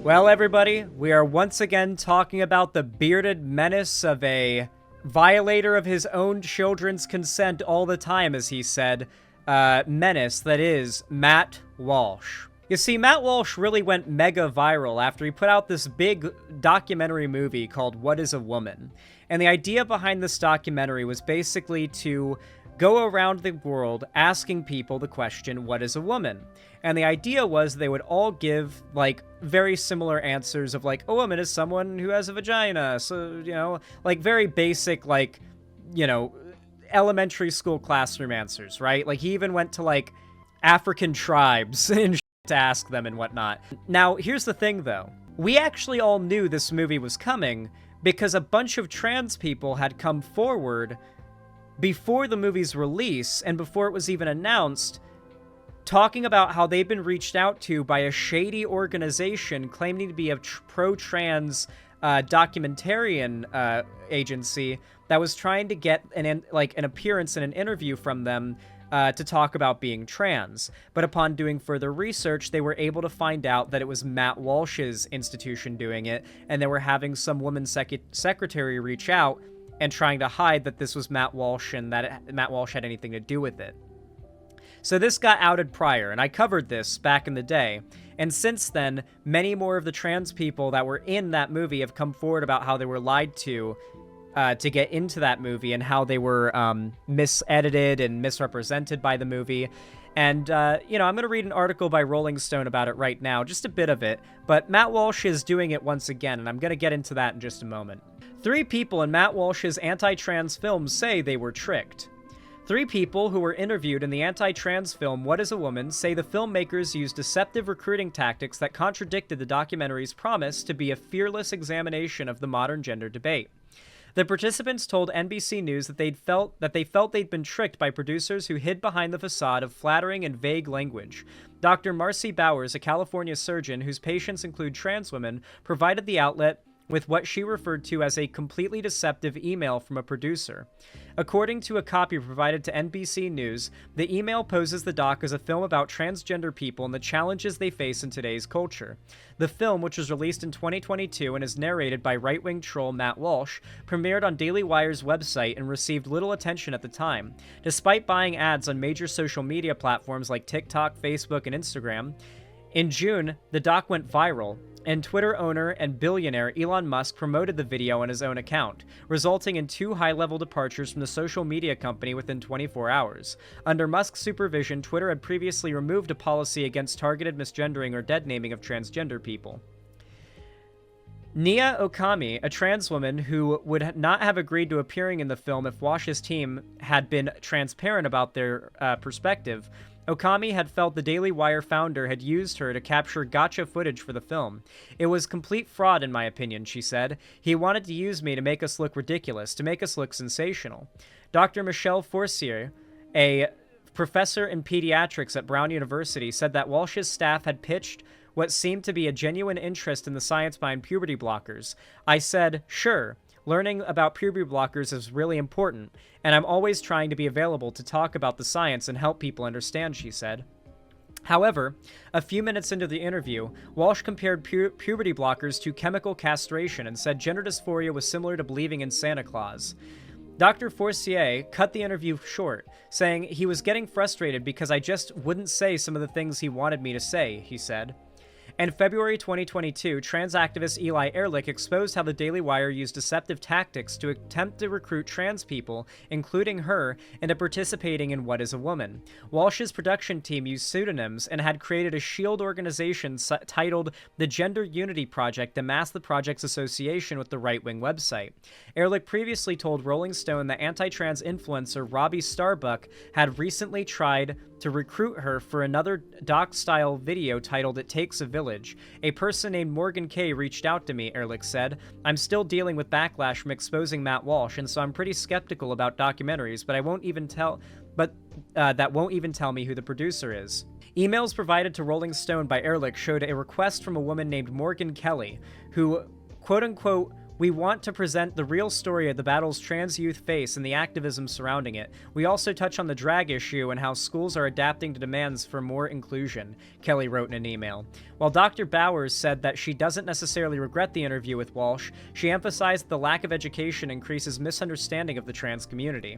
Well, everybody, we are once again talking about the bearded menace of a violator of his own children's consent all the time, as he said, menace that is Matt Walsh. You see, Matt Walsh really went mega viral after he put out this big documentary movie called What is a Woman? And the idea behind this documentary was basically to go around the world asking people the question, what is a woman? And the idea was they would all give, like, very similar answers of, like, a woman is someone who has a vagina. So, you know, like, very basic, like, you know, elementary school classroom answers, right? Like, he even went to, like, African tribes and to ask them and whatnot. Now, here's the thing, though. We actually all knew this movie was coming because a bunch of trans people had come forward before the movie's release and before it was even announced, talking about how they've been reached out to by a shady organization claiming to be a pro-trans documentarian agency that was trying to get an appearance in an interview from them to talk about being trans. But upon doing further research, they were able to find out that it was Matt Walsh's institution doing it, and they were having some woman secretary reach out and trying to hide that this was Matt Walsh and that Matt Walsh had anything to do with it. So this got outed prior, and I covered this back in the day. And since then, many more of the trans people that were in that movie have come forward about how they were lied to get into that movie and how they were misedited and misrepresented by the movie. And, you know, I'm going to read an article by Rolling Stone about it right now, just a bit of it. But Matt Walsh is doing it once again, and I'm going to get into that in just a moment. 3 people in Matt Walsh's anti-trans film say they were tricked. 3 people who were interviewed in the anti-trans film What is a Woman say the filmmakers used deceptive recruiting tactics that contradicted the documentary's promise to be a fearless examination of the modern gender debate. The participants told NBC News that they felt they'd been tricked by producers who hid behind the facade of flattering and vague language. Dr. Marcy Bowers, a California surgeon whose patients include trans women, provided the outlet with what she referred to as a completely deceptive email from a producer. According to a copy provided to NBC News, the email poses the doc as a film about transgender people and the challenges they face in today's culture. The film, which was released in 2022 and is narrated by right-wing troll Matt Walsh, premiered on Daily Wire's website and received little attention at the time. Despite buying ads on major social media platforms like TikTok, Facebook, and Instagram, in June, the doc went viral, and Twitter owner and billionaire Elon Musk promoted the video on his own account, resulting in 2 high-level departures from the social media company within 24 hours. Under Musk's supervision, Twitter had previously removed a policy against targeted misgendering or dead-naming of transgender people. Nia Okami, a trans woman who would not have agreed to appearing in the film if Walsh's team had been transparent about their perspective, Okami had felt the Daily Wire founder had used her to capture gotcha footage for the film. It was complete fraud, in my opinion, she said. He wanted to use me to make us look ridiculous, to make us look sensational. Dr. Michelle Forcier, a professor in pediatrics at Brown University, said that Walsh's staff had pitched what seemed to be a genuine interest in the science behind puberty blockers. I said, sure. Learning about puberty blockers is really important, and I'm always trying to be available to talk about the science and help people understand, she said. However, a few minutes into the interview, Walsh compared puberty blockers to chemical castration and said gender dysphoria was similar to believing in Santa Claus. Dr. Forcier cut the interview short, saying he was getting frustrated because I just wouldn't say some of the things he wanted me to say, he said. In February 2022, trans activist Eli Ehrlich exposed how the Daily Wire used deceptive tactics to attempt to recruit trans people, including her, into participating in What is a Woman. Walsh's production team used pseudonyms and had created a shield organization titled the Gender Unity Project to mask the project's association with the right-wing website. Ehrlich previously told Rolling Stone that anti-trans influencer Robbie Starbuck had recently tried to recruit her for another doc-style video titled It Takes a Village. A person named Morgan Kay reached out to me, Ehrlich said. I'm still dealing with backlash from exposing Matt Walsh, and so I'm pretty skeptical about documentaries, but that won't even tell me who the producer is. Emails provided to Rolling Stone by Ehrlich showed a request from a woman named Morgan Kelly, who, quote-unquote, We want to present the real story of the battles trans youth face and the activism surrounding it. We also touch on the drag issue and how schools are adapting to demands for more inclusion, Kelly wrote in an email. While Dr. Bowers said that she doesn't necessarily regret the interview with Walsh, she emphasized the lack of education increases misunderstanding of the trans community.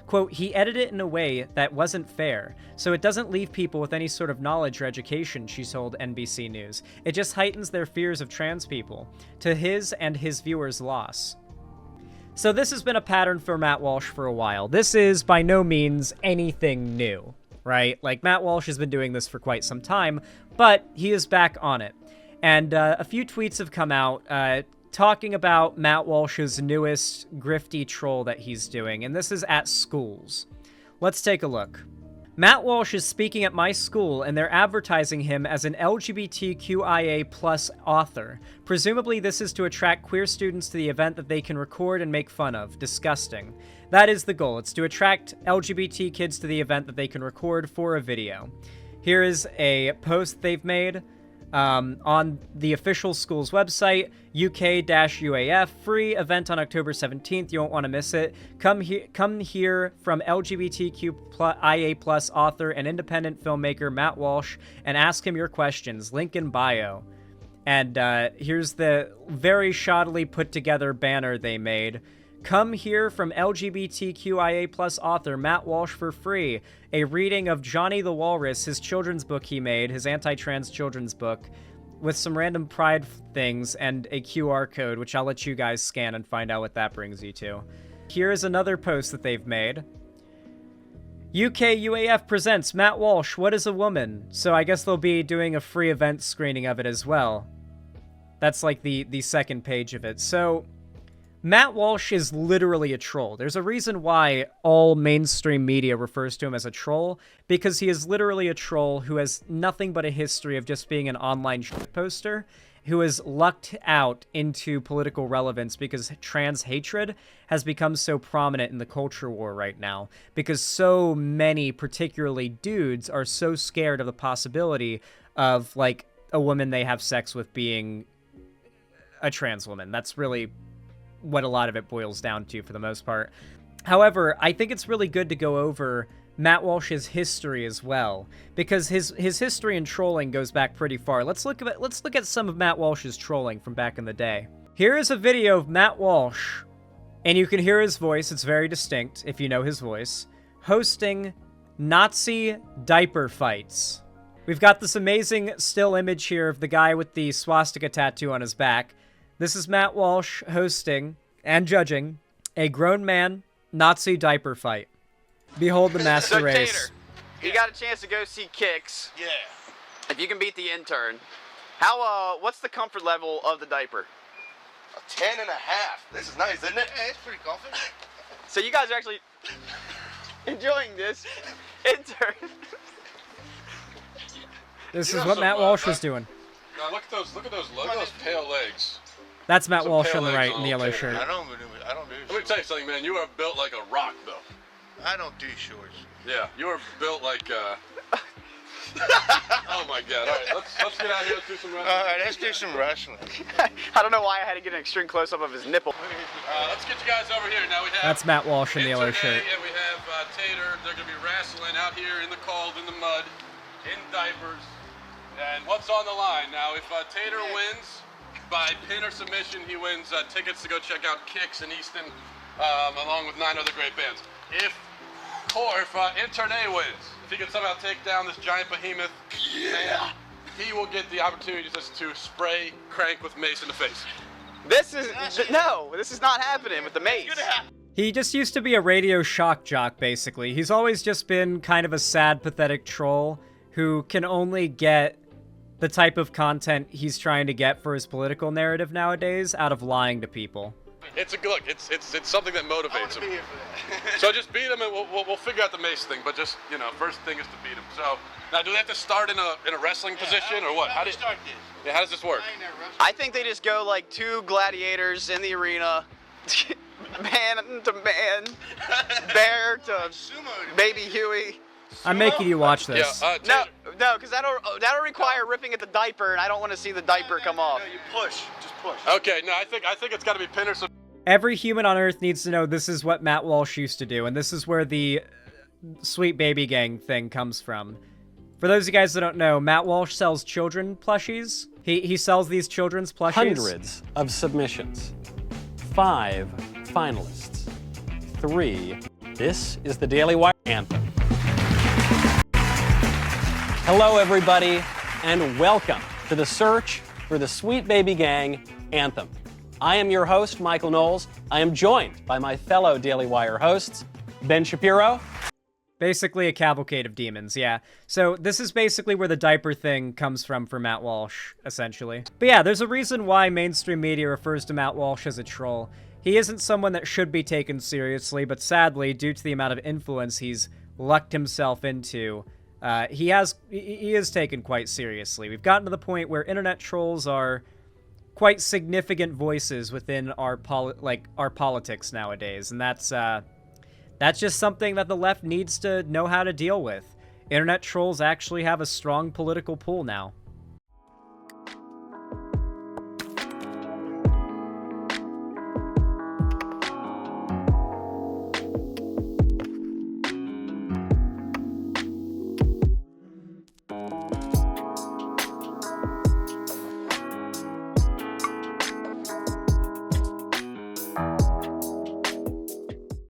Quote, he edited it in a way that wasn't fair, so it doesn't leave people with any sort of knowledge or education, she told NBC News. It just heightens their fears of trans people, to his and his viewers' loss. So this has been a pattern for Matt Walsh for a while. This is by no means anything new, right? Like, Matt Walsh has been doing this for quite some time, but he is back on it. And a few tweets have come out, talking about Matt Walsh's newest grifty troll that he's doing, and this is at schools. Let's take a look. Matt Walsh is speaking at my school, and they're advertising him as an LGBTQIA+ author. Presumably this is to attract queer students to the event that they can record and make fun of. Disgusting. That is the goal. It's to attract LGBT kids to the event that they can record for a video. Here is a post they've made. On the official school's website, UK-UAF, free event on October 17th. You won't want to miss it. Come here from LGBTQIA+ author and independent filmmaker Matt Walsh and ask him your questions. Link in bio. And here's the very shoddily put together banner they made. Come here from LGBTQIA+ author Matt Walsh for free. A reading of Johnny the Walrus, his children's book he made, his anti-trans children's book, with some random pride things and a QR code, which I'll let you guys scan and find out what that brings you to. Here is another post that they've made. UK-UAF presents Matt Walsh, What is a Woman? So I guess they'll be doing a free event screening of it as well. That's like the second page of it. So Matt Walsh is literally a troll. There's a reason why all mainstream media refers to him as a troll, because he is literally a troll who has nothing but a history of just being an online shitposter, who has lucked out into political relevance because trans hatred has become so prominent in the culture war right now, because so many, particularly dudes, are so scared of the possibility of, like, a woman they have sex with being a trans woman. That's really what a lot of it boils down to for the most part. However, I think it's really good to go over Matt Walsh's history as well, because his history in trolling goes back pretty far. Let's look at some of Matt Walsh's trolling from back in the day. Here is a video of Matt Walsh, and you can hear his voice, it's very distinct if you know his voice, hosting Nazi diaper fights. We've got this amazing still image here of the guy with the swastika tattoo on his back. This is Matt Walsh hosting and judging a grown man Nazi diaper fight. Behold the master race. Tater, you got a chance to go see Kicks. Yeah. If you can beat the intern, what's the comfort level of the diaper? A 10.5. This is nice, isn't it? Yeah, it's pretty comfy. So you guys are actually enjoying this intern. This is what Matt Walsh was doing. Now look at those pale legs. That's Matt Some Walsh pale on the legs right on in the yellow Tater. shirt. I don't do Let me tell you something, man. You are built like a rock, though. I don't do shorts. Yeah, you are built like. Oh my God! All right, let's get out here. Let's do some wrestling. All right, let's do some wrestling. I don't know why I had to get an extreme close-up of his nipple. Let's get you guys over here. Now we have. That's Matt Walsh in the yellow Internet, shirt. And we have Tater. They're gonna be wrestling out here in the cold, in the mud, in diapers. And what's on the line now? If Tater wins by pin or submission, he wins tickets to go check out Kicks in Easton, along with 9 other great bands. If Internet wins, if he can somehow take down this giant behemoth, man, he will get the opportunity just to spray Crank with mace in the face. This is not happening with the mace. He just used to be a radio shock jock, basically. He's always just been kind of a sad, pathetic troll who can only get the type of content he's trying to get for his political narrative nowadays out of lying to people. It's a look. It's something that motivates him. So just beat him, and we'll figure out the mace thing. But just first thing is to beat him. So now, do they have to start in a wrestling position or what? How do you start this? Yeah, how does this work? I think they just go like 2 gladiators in the arena, man to man, bear to baby Huey. I'm making you watch this. Yeah, No, Tater, no, because that'll require ripping at the diaper, and I don't want to see the diaper come off. No, you push. Just push. okay, no, I think it's got to be pin or submission. Every human on Earth needs to know this is what Matt Walsh used to do, and this is where the Sweet Baby Gang thing comes from. For those of you guys that don't know, Matt Walsh sells children plushies. He sells these children's plushies. Hundreds of submissions. 5 finalists. 3. This is the Daily Wire anthem. Hello, everybody, and welcome to the search for the Sweet Baby Gang anthem. I am your host, Michael Knowles. I am joined by my fellow Daily Wire hosts, Ben Shapiro. Basically a cavalcade of demons, yeah. So this is basically where the diaper thing comes from for Matt Walsh, essentially. But yeah, there's a reason why mainstream media refers to Matt Walsh as a troll. He isn't someone that should be taken seriously, but sadly, due to the amount of influence he's lucked himself into, he is taken quite seriously. We've gotten to the point where internet trolls are quite significant voices within our politics nowadays, and that's just something that the left needs to know how to deal with. Internet trolls actually have a strong political pull now.